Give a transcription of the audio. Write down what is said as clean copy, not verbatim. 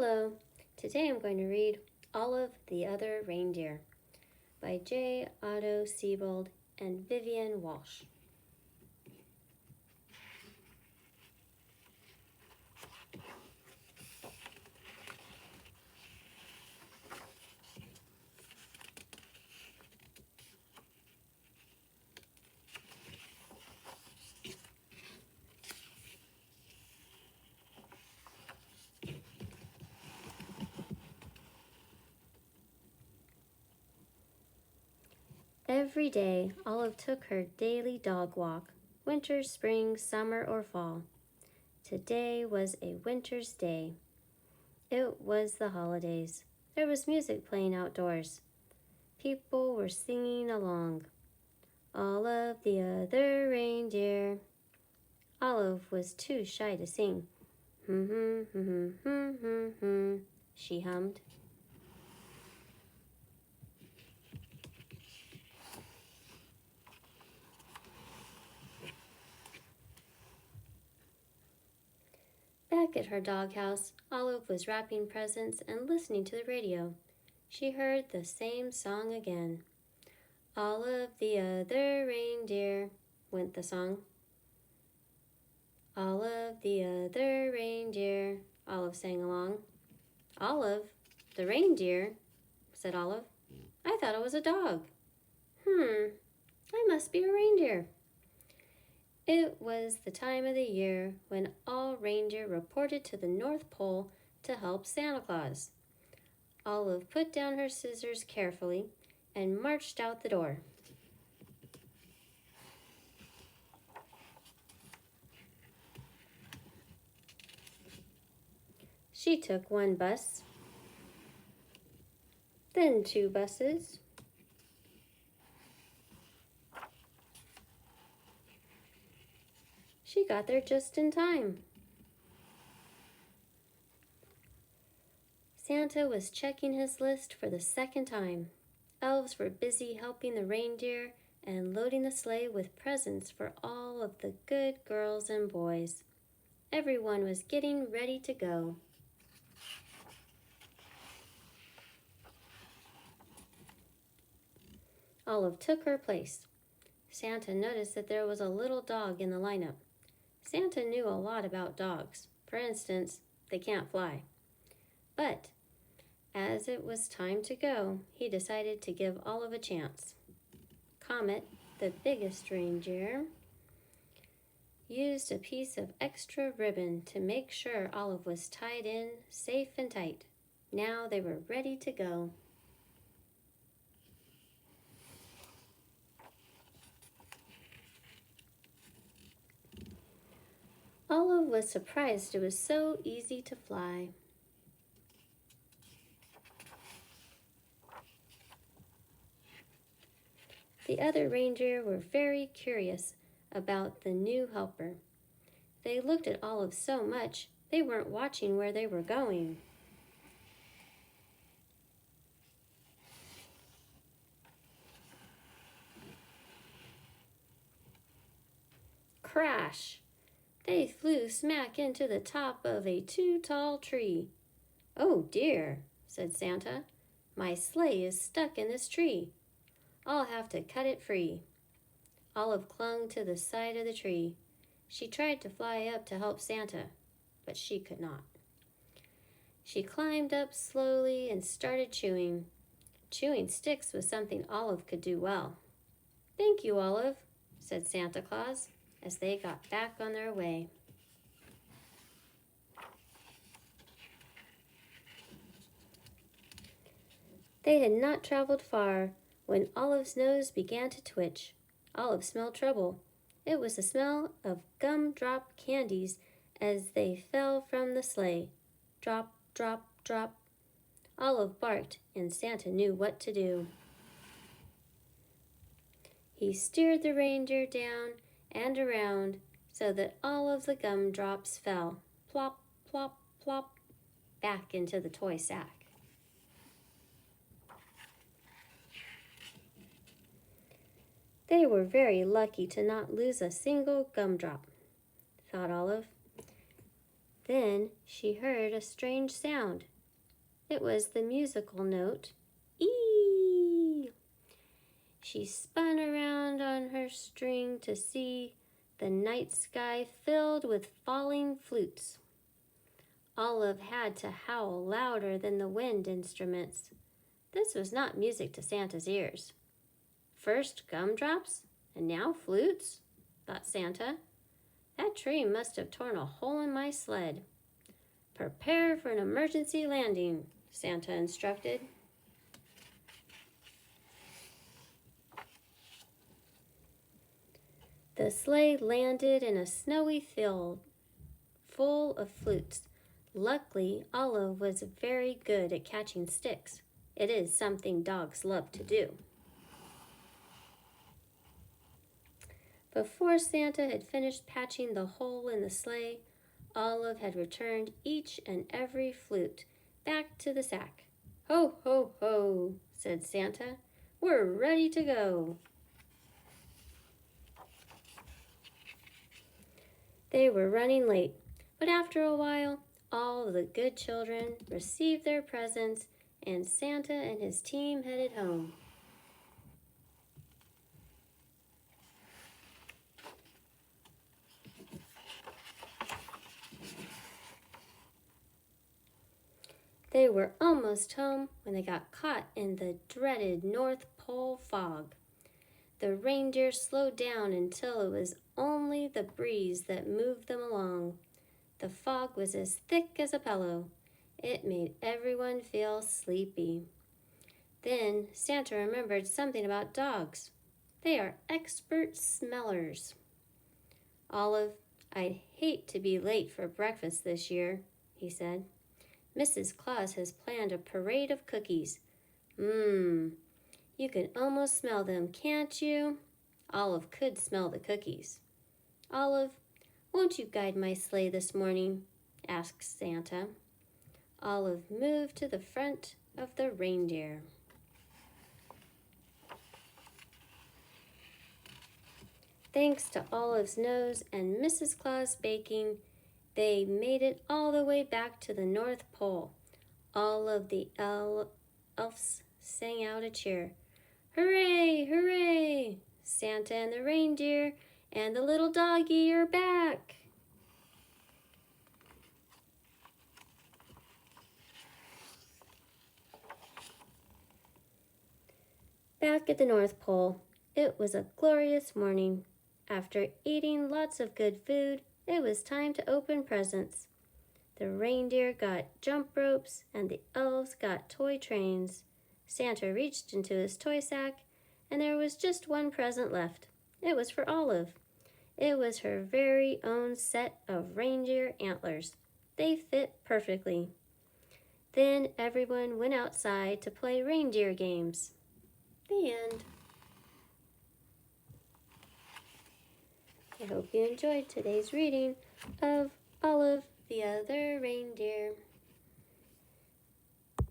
Hello, today I'm going to read Olive the Other Reindeer by J. Otto Siebold and Vivian Walsh. Every day, Olive took her daily dog walk, winter, spring, summer, or fall. Today was a winter's day. It was the holidays. There was music playing outdoors. People were singing along. Olive the other reindeer. Olive was too shy to sing. She hummed. Back at her doghouse, Olive was wrapping presents and listening to the radio. She heard the same song again. Olive the other reindeer, went the song. Olive the other reindeer, Olive sang along. Olive, the reindeer, said Olive. I thought it was a dog. I must be a reindeer. It was the time of the year when all reindeer reported to the North Pole to help Santa Claus. Olive put down her scissors carefully and marched out the door. She took one bus, then two buses, she got there just in time. Santa was checking his list for the second time. Elves were busy helping the reindeer and loading the sleigh with presents for all of the good girls and boys. Everyone was getting ready to go. Olive took her place. Santa noticed that there was a little dog in the lineup. Santa knew a lot about dogs. For instance, they can't fly. But as it was time to go, he decided to give Olive a chance. Comet, the biggest reindeer, used a piece of extra ribbon to make sure Olive was tied in safe and tight. Now they were ready to go. Olive was surprised it was so easy to fly. The other reindeer were very curious about the new helper. They looked at Olive so much they weren't watching where they were going. Crash! They flew smack into the top of a too-tall tree. Oh dear, said Santa. My sleigh is stuck in this tree. I'll have to cut it free. Olive clung to the side of the tree. She tried to fly up to help Santa, but she could not. She climbed up slowly and started chewing. Chewing sticks was something Olive could do well. Thank you, Olive, said Santa Claus as they got back on their way. They had not traveled far when Olive's nose began to twitch. Olive smelled trouble. It was the smell of gumdrop candies as they fell from the sleigh. Drop, drop, drop. Olive barked, and Santa knew what to do. He steered the reindeer down and around so that all of the gumdrops fell, plop, plop, plop, back into the toy sack. They were very lucky to not lose a single gumdrop, thought Olive. Then she heard a strange sound. It was the musical note, "ee." She spun around on her string to see the night sky filled with falling flutes. Olive had to howl louder than the wind instruments. This was not music to Santa's ears. First gumdrops, and now flutes, thought Santa. That tree must have torn a hole in my sled. Prepare for an emergency landing, Santa instructed. The sleigh landed in a snowy field full of flutes. Luckily, Olive was very good at catching sticks. It is something dogs love to do. Before Santa had finished patching the hole in the sleigh, Olive had returned each and every flute back to the sack. "Ho, ho, ho," said Santa. "We're ready to go." They were running late, but after a while, all the good children received their presents and Santa and his team headed home. They were almost home when they got caught in the dreaded North Pole fog. The reindeer slowed down until it was only the breeze that moved them along. The fog was as thick as a pillow. It made everyone feel sleepy. Then Santa remembered something about dogs. They are expert smellers. "Olive, I'd hate to be late for breakfast this year," he said. "Mrs. Claus has planned a parade of cookies. You can almost smell them, can't you?" Olive could smell the cookies. "Olive, won't you guide my sleigh this morning?" asked Santa. Olive moved to the front of the reindeer. Thanks to Olive's nose and Mrs. Claus' baking, they made it all the way back to the North Pole. All of the elves sang out a cheer. "Hooray, hooray! Santa and the reindeer and the little doggy are back!" Back at the North Pole, it was a glorious morning. After eating lots of good food, it was time to open presents. The reindeer got jump ropes and the elves got toy trains. Santa reached into his toy sack and there was just one present left. It was for Olive. It was her very own set of reindeer antlers. They fit perfectly. Then everyone went outside to play reindeer games. The end. I hope you enjoyed today's reading of Olive the Other Reindeer.